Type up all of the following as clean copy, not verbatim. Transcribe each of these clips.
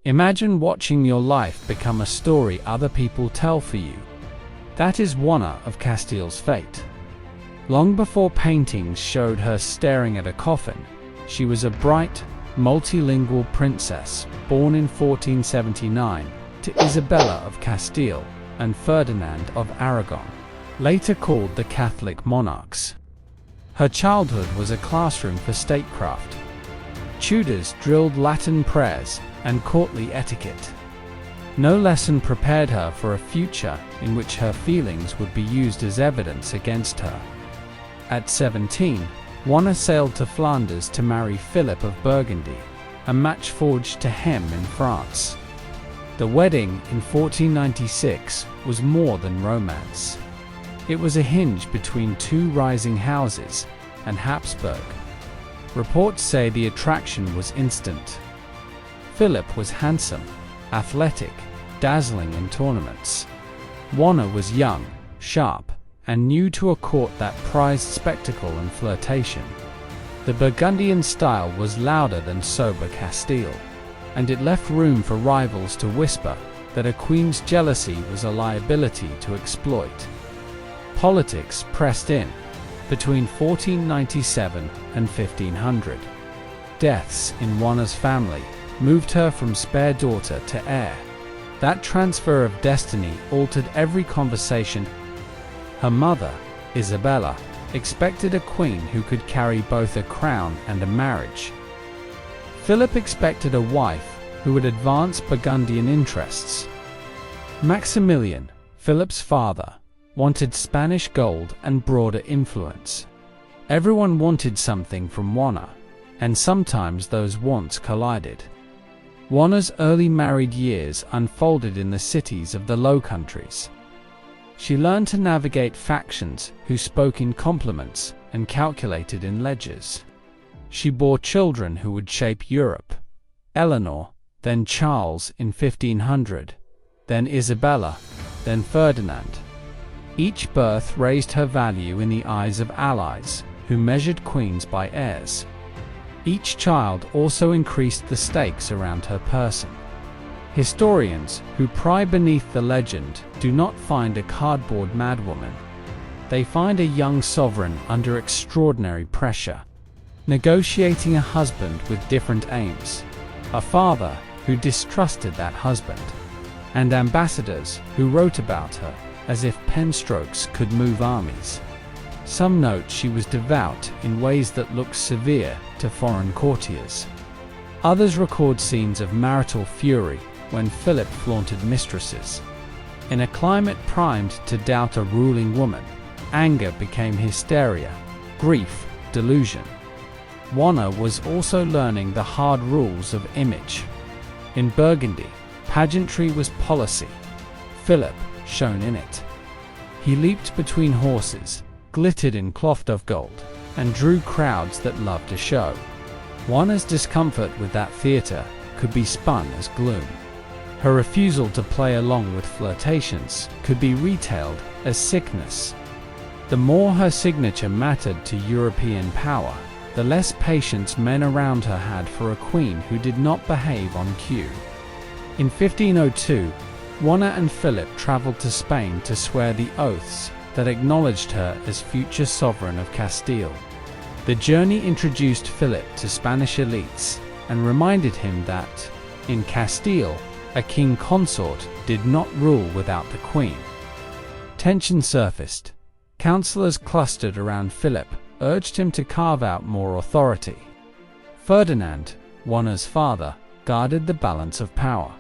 Imagine watching your life become a story other people tell for you. That is Juana of Castile's fate. Long before paintings showed her staring at a coffin, she was a bright, multilingual princess born in 1479 to Isabella of Castile and Ferdinand of Aragon, later called the Catholic monarchs. Her childhood was a classroom for statecraft. Tutors drilled Latin prayers and courtly etiquette. No lesson prepared her for a future in which her feelings would be used as evidence against her. At 17, Juana sailed to Flanders to marry Philip of Burgundy, a match forged to him in France. The wedding in 1496 was more than romance. It was a hinge between two rising houses and Habsburg. Reports say the attraction was instant. Philip was handsome, athletic, dazzling in tournaments. Juana was young, sharp, and new to a court that prized spectacle and flirtation. The Burgundian style was louder than sober Castile, and it left room for rivals to whisper that a queen's jealousy was a liability to exploit. Politics pressed in between 1497 and 1500. Deaths in Juana's family moved her from spare daughter to heir. That transfer of destiny altered every conversation. Her mother, Isabella, expected a queen who could carry both a crown and a marriage. Philip expected a wife who would advance Burgundian interests. Maximilian, Philip's father, wanted Spanish gold and broader influence. Everyone wanted something from Juana, and sometimes those wants collided. Juana's early married years unfolded in the cities of the Low Countries. She learned to navigate factions who spoke in compliments and calculated in ledgers. She bore children who would shape Europe: Eleanor, then Charles in 1500, then Isabella, then Ferdinand. Each birth raised her value in the eyes of allies who measured queens by heirs. Each child also increased the stakes around her person. Historians who pry beneath the legend do not find a cardboard madwoman. They find a young sovereign under extraordinary pressure, negotiating a husband with different aims, a father who distrusted that husband, and ambassadors who wrote about her as if pen strokes could move armies. Some note she was devout in ways that looked severe to foreign courtiers. Others record scenes of marital fury when Philip flaunted mistresses. In a climate primed to doubt a ruling woman, anger became hysteria, grief, delusion. Juana was also learning the hard rules of image. In Burgundy, pageantry was policy. Philip shone in it. He leaped between horses, glittered in cloth of gold, and drew crowds that loved a show. Juana's discomfort with that theater could be spun as gloom. Her refusal to play along with flirtations could be retailed as sickness. The more her signature mattered to European power, the less patience men around her had for a queen who did not behave on cue. In 1502, Juana and Philip traveled to Spain to swear the oaths that acknowledged her as future sovereign of Castile. The journey introduced Philip to Spanish elites and reminded him that, in Castile, a king consort did not rule without the queen. Tension surfaced. Councillors clustered around Philip urged him to carve out more authority. Ferdinand, Juana's father, guarded the balance of power.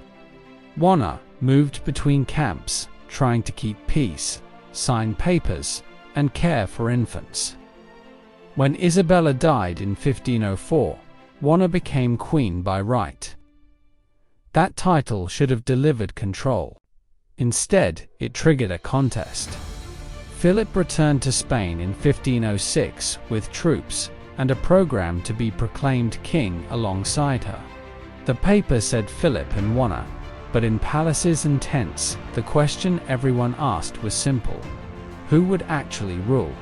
Juana moved between camps, trying to keep peace, sign papers, and care for infants. When Isabella died in 1504, Juana became queen by right. That title should have delivered control. Instead, it triggered a contest. Philip returned to Spain in 1506 with troops and a program to be proclaimed king alongside her. The paper said Philip and Juana, but in palaces and tents, the question everyone asked was simple: who would actually rule?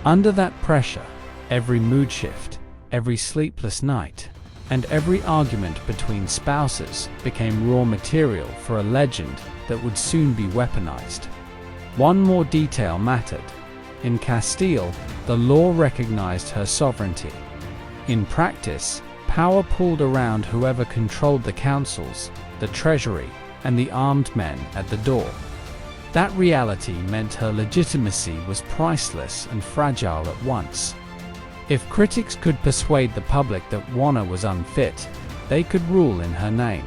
Under that pressure, every mood shift, every sleepless night, and every argument between spouses became raw material for a legend that would soon be weaponized. One more detail mattered. In Castile, the law recognized her sovereignty. In practice, power pulled around whoever controlled the councils, the treasury, and the armed men at the door. That reality meant her legitimacy was priceless and fragile at once. If critics could persuade the public that Juana was unfit, they could rule in her name.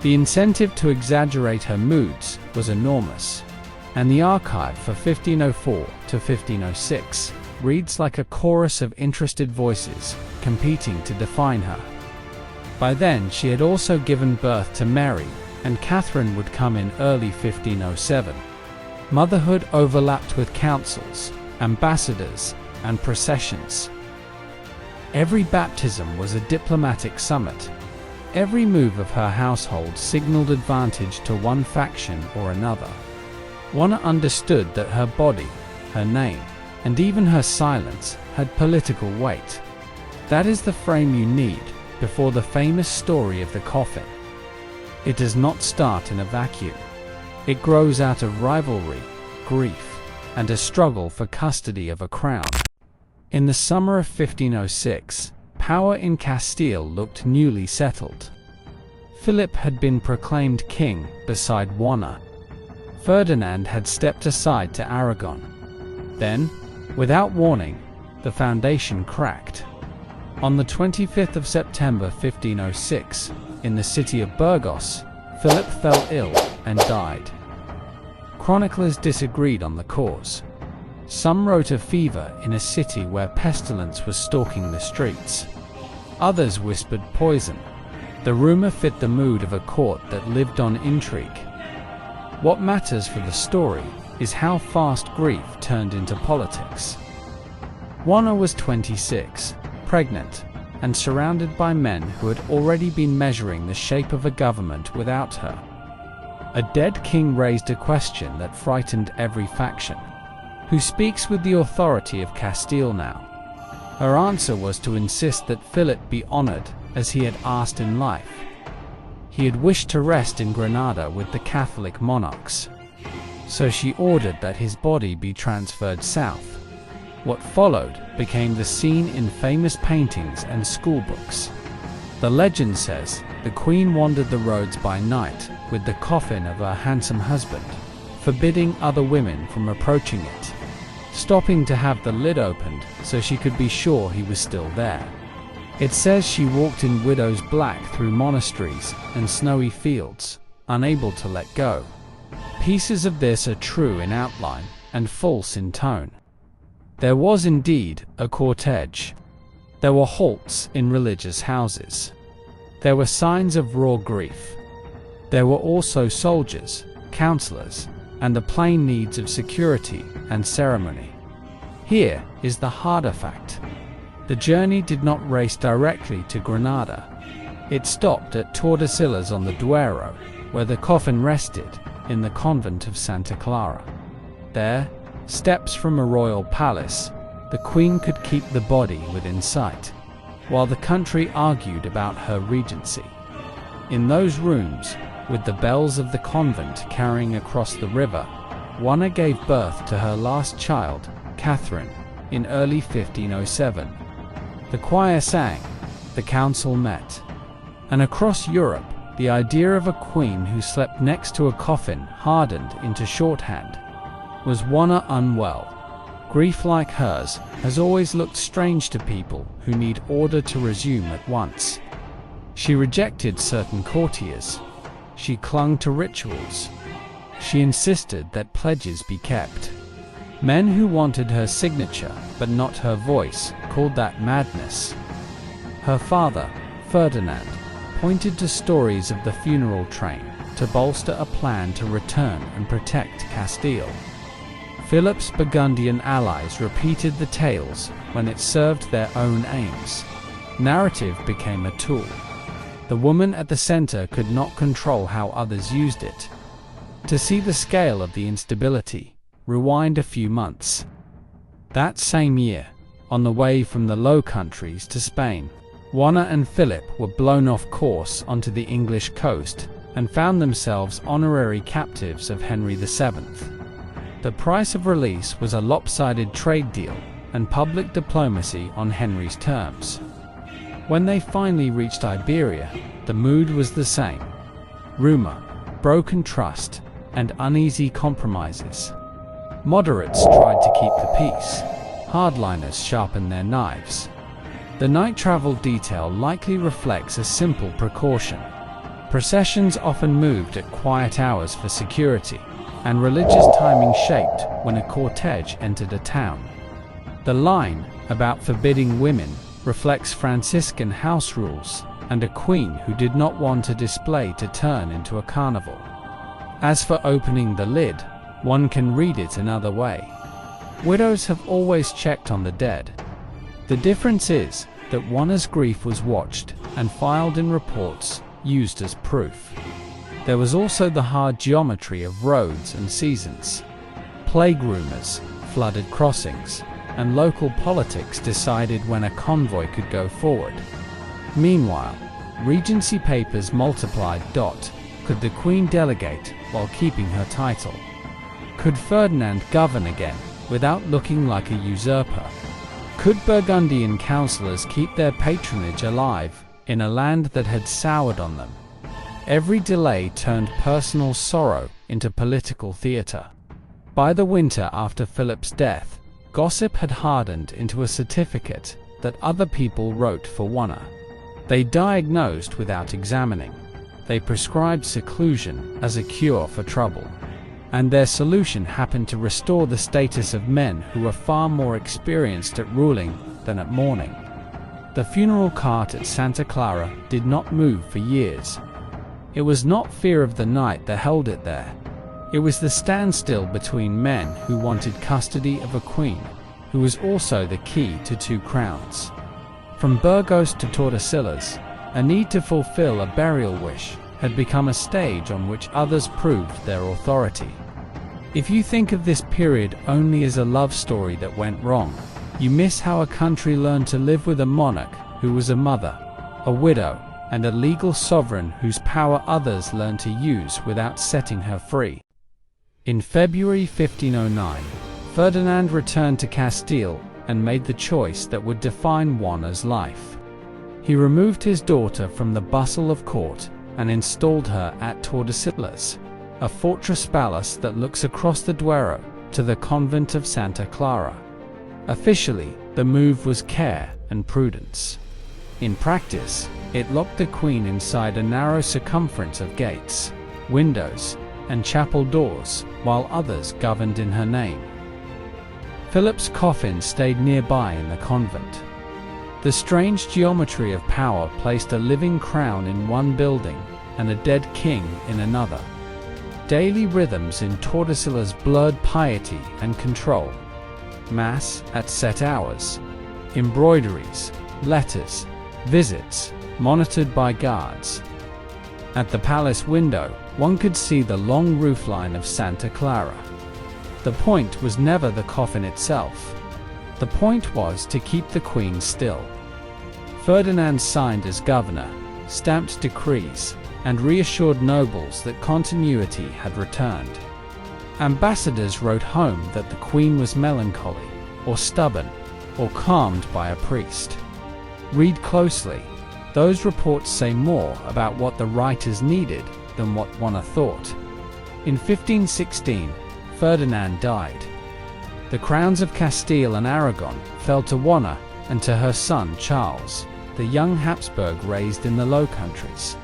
The incentive to exaggerate her moods was enormous, and the archive for 1504 to 1506 reads like a chorus of interested voices competing to define her. By then, she had also given birth to Mary, and Catherine would come in early 1507. Motherhood overlapped with councils, ambassadors, and processions. Every baptism was a diplomatic summit. Every move of her household signaled advantage to one faction or another. Juana understood that her body, her name, and even her silence had political weight. That is the frame you need before the famous story of the coffin. It does not start in a vacuum. It grows out of rivalry, grief, and a struggle for custody of a crown. In the summer of 1506, power in Castile looked newly settled. Philip had been proclaimed king beside Juana. Ferdinand had stepped aside to Aragon. Then, without warning, the foundation cracked. On the 25th of September 1506, in the city of Burgos, Philip fell ill and died. Chroniclers disagreed on the cause. Some wrote of fever in a city where pestilence was stalking the streets. Others whispered poison. The rumor fit the mood of a court that lived on intrigue. What matters for the story is how fast grief turned into politics. Juana was 26, pregnant, and surrounded by men who had already been measuring the shape of a government without her. A dead king raised a question that frightened every faction. Who speaks with the authority of Castile now? Her answer was to insist that Philip be honored as he had asked in life. He had wished to rest in Granada with the Catholic monarchs. So she ordered that his body be transferred south. What followed became the scene in famous paintings and schoolbooks. The legend says the queen wandered the roads by night with the coffin of her handsome husband, forbidding other women from approaching it, stopping to have the lid opened so she could be sure he was still there. It says she walked in widow's black through monasteries and snowy fields, unable to let go. Pieces of this are true in outline and false in tone. There was indeed a cortege. There were halts in religious houses. There were signs of raw grief. There were also soldiers, counselors, and the plain needs of security and ceremony. Here is the harder fact. The journey did not race directly to Granada. It stopped at Tordesillas on the Duero, where the coffin rested, in the convent of Santa Clara. There, steps from a royal palace, the queen could keep the body within sight, while the country argued about her regency. In those rooms, with the bells of the convent carrying across the river, Juana gave birth to her last child, Catherine, in early 1507. The choir sang, the council met, and across Europe, the idea of a queen who slept next to a coffin hardened into shorthand. Was Juana unwell? Grief like hers has always looked strange to people who need order to resume at once. She rejected certain courtiers. She clung to rituals. She insisted that pledges be kept. Men who wanted her signature but not her voice called that madness. Her father, Ferdinand, pointed to stories of the funeral train to bolster a plan to return and protect Castile. Philip's Burgundian allies repeated the tales when it served their own aims. Narrative became a tool. The woman at the center could not control how others used it. To see the scale of the instability, rewind a few months. That same year, on the way from the Low Countries to Spain, Juana and Philip were blown off course onto the English coast and found themselves honorary captives of Henry VII. The price of release was a lopsided trade deal and public diplomacy on Henry's terms. When they finally reached Iberia, the mood was the same: rumor, broken trust, and uneasy compromises. Moderates tried to keep the peace. Hardliners sharpened their knives. The night travel detail likely reflects a simple precaution. Processions often moved at quiet hours for security, and religious timing shaped when a cortege entered a town. The line about forbidding women reflects Franciscan house rules and a queen who did not want a display to turn into a carnival. As for opening the lid, one can read it another way. Widows have always checked on the dead. The difference is that Juana's grief was watched and filed in reports used as proof. There was also the hard geometry of roads and seasons. Plague rumors, flooded crossings, and local politics decided when a convoy could go forward. Meanwhile, Regency papers multiplied. Could the Queen delegate while keeping her title? Could Ferdinand govern again without looking like a usurper? Could Burgundian councillors keep their patronage alive in a land that had soured on them? Every delay turned personal sorrow into political theatre. By the winter after Philip's death, gossip had hardened into a certificate that other people wrote for Juana. They diagnosed without examining. They prescribed seclusion as a cure for trouble. And their solution happened to restore the status of men who were far more experienced at ruling than at mourning. The funeral cart at Santa Clara did not move for years. It was not fear of the night that held it there. It was the standstill between men who wanted custody of a queen, who was also the key to two crowns. From Burgos to Tordesillas, a need to fulfill a burial wish had become a stage on which others proved their authority. If you think of this period only as a love story that went wrong, you miss how a country learned to live with a monarch who was a mother, a widow, and a legal sovereign whose power others learned to use without setting her free. In February 1509, Ferdinand returned to Castile and made the choice that would define Juana's life. He removed his daughter from the bustle of court and installed her at Tordesillas, a fortress palace that looks across the Duero to the convent of Santa Clara. Officially, the move was care and prudence. In practice, it locked the queen inside a narrow circumference of gates, windows, and chapel doors, while others governed in her name. Philip's coffin stayed nearby in the convent. The strange geometry of power placed a living crown in one building and a dead king in another. Daily rhythms in Tordesillas blurred piety and control. Mass at set hours, embroideries, letters, visits, monitored by guards. At the palace window, one could see the long roofline of Santa Clara. The point was never the coffin itself. The point was to keep the queen still. Ferdinand signed as governor, stamped decrees, and reassured nobles that continuity had returned. Ambassadors wrote home that the queen was melancholy, or stubborn, or calmed by a priest. Read closely. Those reports say more about what the writers needed than what Juana thought. In 1516, Ferdinand died. The crowns of Castile and Aragon fell to Juana and to her son Charles, the young Habsburg raised in the Low Countries.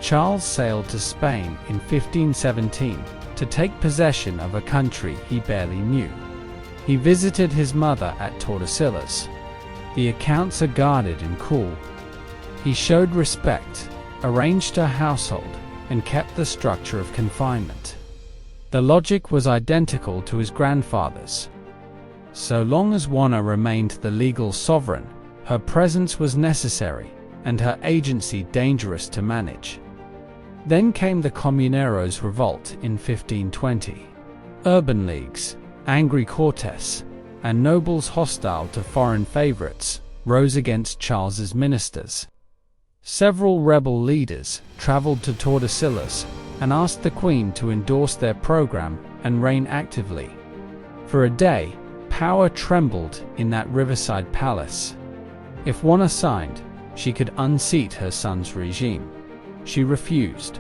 Charles sailed to Spain in 1517 to take possession of a country he barely knew. He visited his mother at Tordesillas. The accounts are guarded and cool. He showed respect, arranged her household, and kept the structure of confinement. The logic was identical to his grandfather's. So long as Juana remained the legal sovereign, her presence was necessary, and her agency dangerous to manage. Then came the Comuneros' revolt in 1520. Urban leagues, angry cortes, and nobles hostile to foreign favorites rose against Charles's ministers. Several rebel leaders traveled to Tordesillas and asked the Queen to endorse their program and reign actively. For a day, power trembled in that riverside palace. If Juana signed, she could unseat her son's regime. She refused,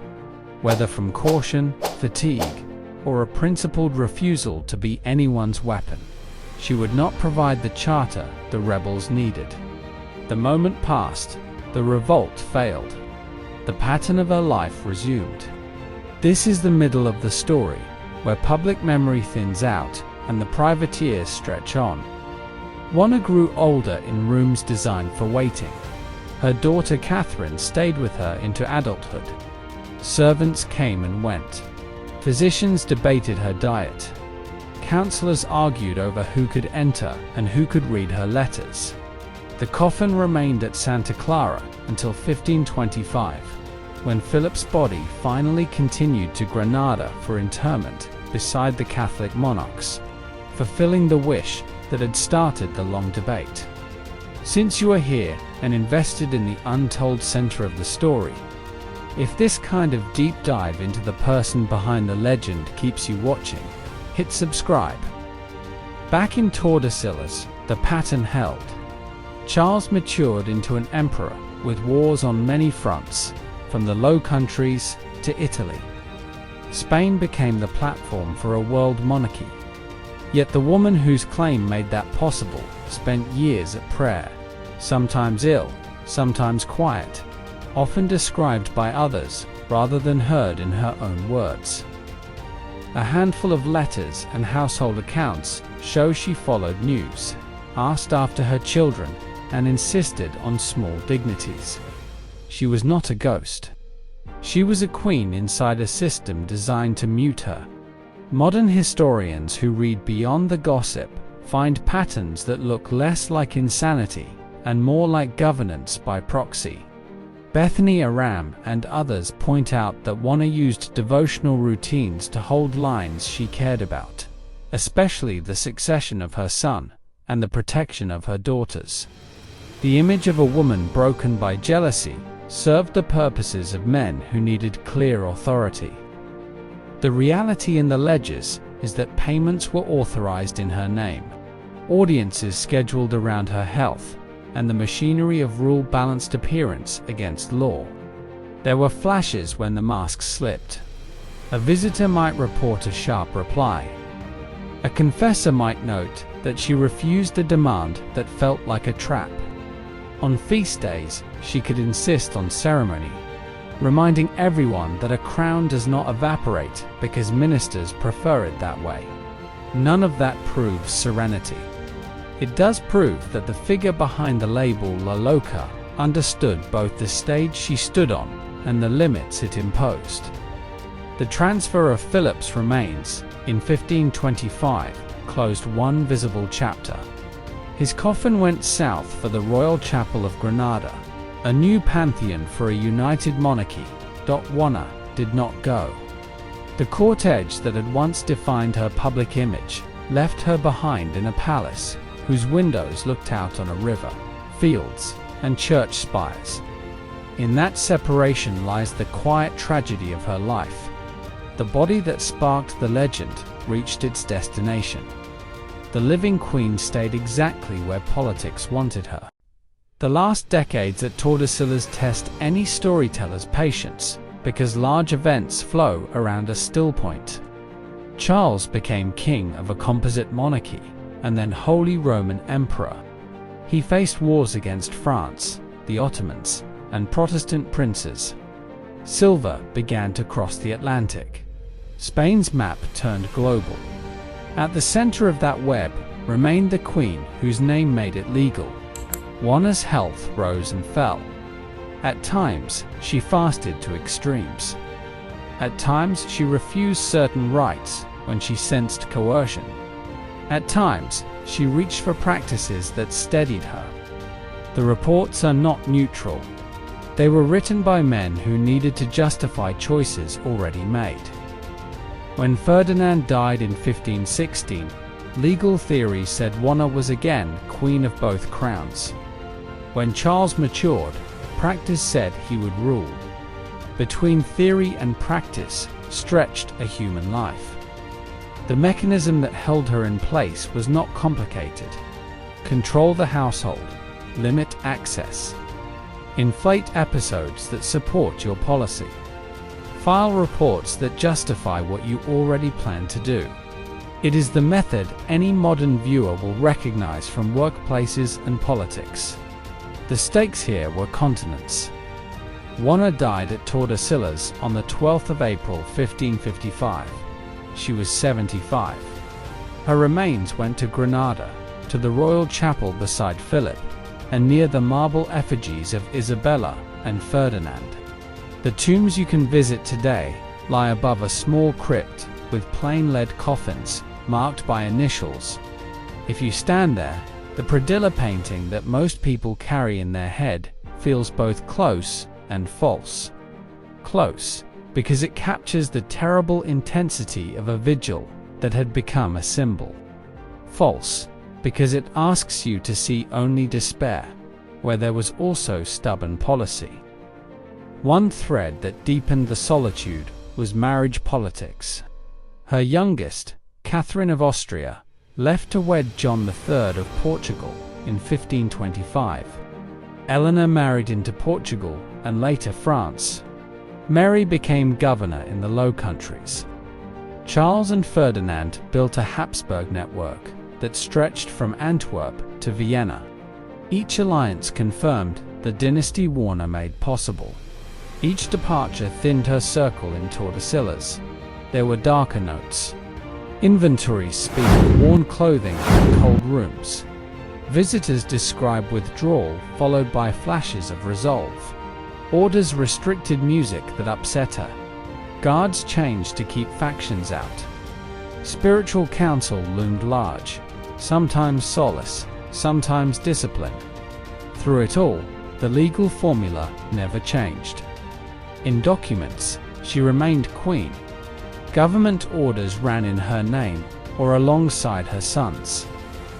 whether from caution, fatigue, or a principled refusal to be anyone's weapon. She would not provide the charter the rebels needed. The moment passed, the revolt failed. The pattern of her life resumed. This is the middle of the story, where public memory thins out and the private years stretch on. Juana grew older in rooms designed for waiting. Her daughter Catherine stayed with her into adulthood. Servants came and went. Physicians debated her diet. Counselors argued over who could enter and who could read her letters. The coffin remained at Santa Clara until 1525, when Philip's body finally continued to Granada for interment beside the Catholic monarchs, fulfilling the wish that had started the long debate. Since you are here and invested in the untold center of the story, if this kind of deep dive into the person behind the legend keeps you watching, hit subscribe. Back in Tordesillas, the pattern held. Charles matured into an emperor with wars on many fronts, from the Low Countries to Italy. Spain became the platform for a world monarchy. Yet the woman whose claim made that possible spent years at prayer, sometimes ill, sometimes quiet, often described by others rather than heard in her own words. A handful of letters and household accounts show she followed news, asked after her children, and insisted on small dignities. She was not a ghost. She was a queen inside a system designed to mute her. Modern historians who read beyond the gossip find patterns that look less like insanity and more like governance by proxy. Bethany Aram and others point out that Juana used devotional routines to hold lines she cared about, especially the succession of her son and the protection of her daughters. The image of a woman broken by jealousy served the purposes of men who needed clear authority. The reality in the ledgers is that payments were authorized in her name, audiences scheduled around her health, and the machinery of rule balanced appearance against law. There were flashes when the mask slipped. A visitor might report a sharp reply. A confessor might note that she refused a demand that felt like a trap. On feast days, she could insist on ceremony, reminding everyone that a crown does not evaporate because ministers prefer it that way. None of that proves serenity. It does prove that the figure behind the label La Loca understood both the stage she stood on and the limits it imposed. The transfer of Philip's remains in 1525 closed one visible chapter. His coffin went south for the Royal Chapel of Granada, a new pantheon for a united monarchy. Juana did not go. The cortege that had once defined her public image left her behind in a palace whose windows looked out on a river, fields, and church spires. In that separation lies the quiet tragedy of her life. The body that sparked the legend reached its destination. The living queen stayed exactly where politics wanted her. The last decades at Tordesillas test any storyteller's patience, because large events flow around a still point. Charles became king of a composite monarchy, and then Holy Roman Emperor. He faced wars against France, the Ottomans, and Protestant princes. Silver began to cross the Atlantic. Spain's map turned global. At the center of that web remained the queen whose name made it legal. Juana's health rose and fell. At times, she fasted to extremes. At times, she refused certain rites when she sensed coercion. At times, she reached for practices that steadied her. The reports are not neutral. They were written by men who needed to justify choices already made. When Ferdinand died in 1516, legal theory said Juana was again queen of both crowns. When Charles matured, practice said he would rule. Between theory and practice stretched a human life. The mechanism that held her in place was not complicated. Control the household, limit access, inflate episodes that support your policy, file reports that justify what you already plan to do. It is the method any modern viewer will recognize from workplaces and politics. The stakes here were continents. Juana died at Tordesillas on the 12th of April 1555. She was 75. Her remains went to Granada, to the Royal Chapel beside Philip, and near the marble effigies of Isabella and Ferdinand. The tombs you can visit today lie above a small crypt with plain lead coffins marked by initials. If you stand there, the predilla painting that most people carry in their head feels both close and false. Close, because it captures the terrible intensity of a vigil that had become a symbol. False, because it asks you to see only despair, where there was also stubborn policy. One thread that deepened the solitude was marriage politics. Her youngest, Catherine of Austria, left to wed John III of Portugal in 1525. Eleanor married into Portugal and later France. Mary became governor in the Low Countries. Charles and Ferdinand built a Habsburg network that stretched from Antwerp to Vienna. Each alliance confirmed the dynasty Juana made possible. Each departure thinned her circle in Tordesillas. There were darker notes. Inventories speak of worn clothing and cold rooms. Visitors describe withdrawal followed by flashes of resolve. Orders restricted music that upset her. Guards changed to keep factions out. Spiritual counsel loomed large, sometimes solace, sometimes discipline. Through it all, the legal formula never changed. In documents, she remained queen. Government orders ran in her name or alongside her son's,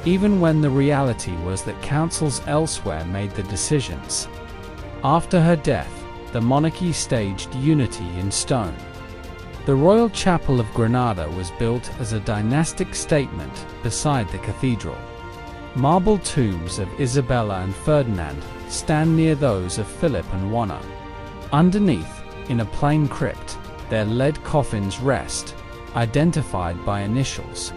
even when the reality was that councils elsewhere made the decisions. After her death, the monarchy staged unity in stone. The Royal Chapel of Granada was built as a dynastic statement beside the cathedral. Marble tombs of Isabella and Ferdinand stand near those of Philip and Juana. Underneath, in a plain crypt, their lead coffins rest, identified by initials.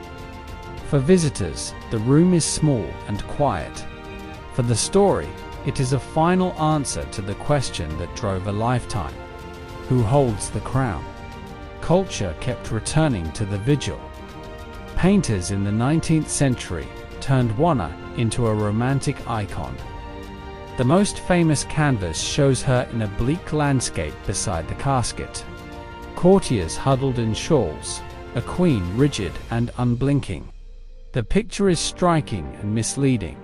For visitors, the room is small and quiet. For the story, it is a final answer to the question that drove a lifetime: who holds the crown? Culture kept returning to the vigil. Painters in the 19th century turned Juana into a romantic icon. The most famous canvas shows her in a bleak landscape beside the casket. Courtiers huddled in shawls, a queen rigid and unblinking. The picture is striking and misleading.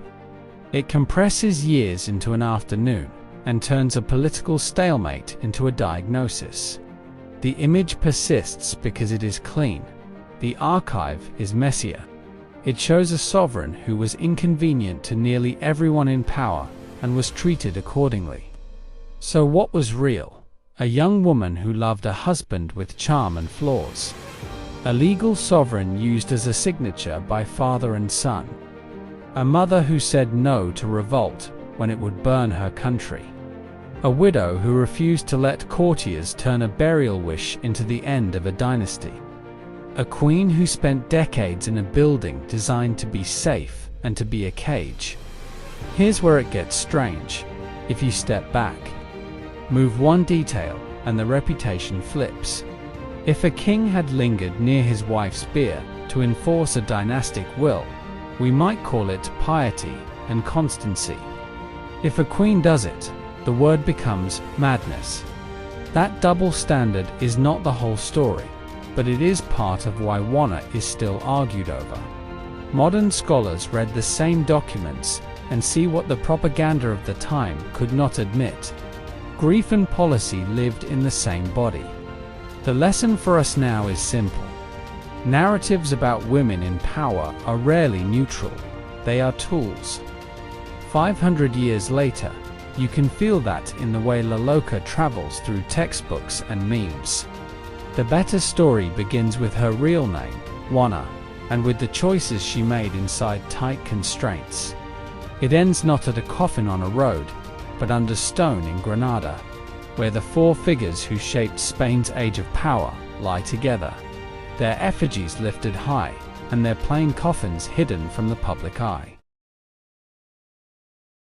It compresses years into an afternoon and turns a political stalemate into a diagnosis. The image persists because it is clean. The archive is messier. It shows a sovereign who was inconvenient to nearly everyone in power and was treated accordingly. So what was real? A young woman who loved a husband with charm and flaws. A legal sovereign used as a signature by father and son. A mother who said no to revolt when it would burn her country. A widow who refused to let courtiers turn a burial wish into the end of a dynasty. A queen who spent decades in a building designed to be safe and to be a cage. Here's where it gets strange. If you step back, move one detail, and the reputation flips. If a king had lingered near his wife's bier to enforce a dynastic will, we might call it piety and constancy. If a queen does it, the word becomes madness. That double standard is not the whole story, but it is part of why Juana is still argued over. Modern scholars read the same documents and see what the propaganda of the time could not admit. Grief and policy lived in the same body. The lesson for us now is simple. Narratives about women in power are rarely neutral. They are tools. 500 years later, you can feel that in the way La Loca travels through textbooks and memes. The better story begins with her real name, Juana, and with the choices she made inside tight constraints. It ends not at a coffin on a road, but under stone in Granada, where the four figures who shaped Spain's age of power lie together, their effigies lifted high, and their plain coffins hidden from the public eye.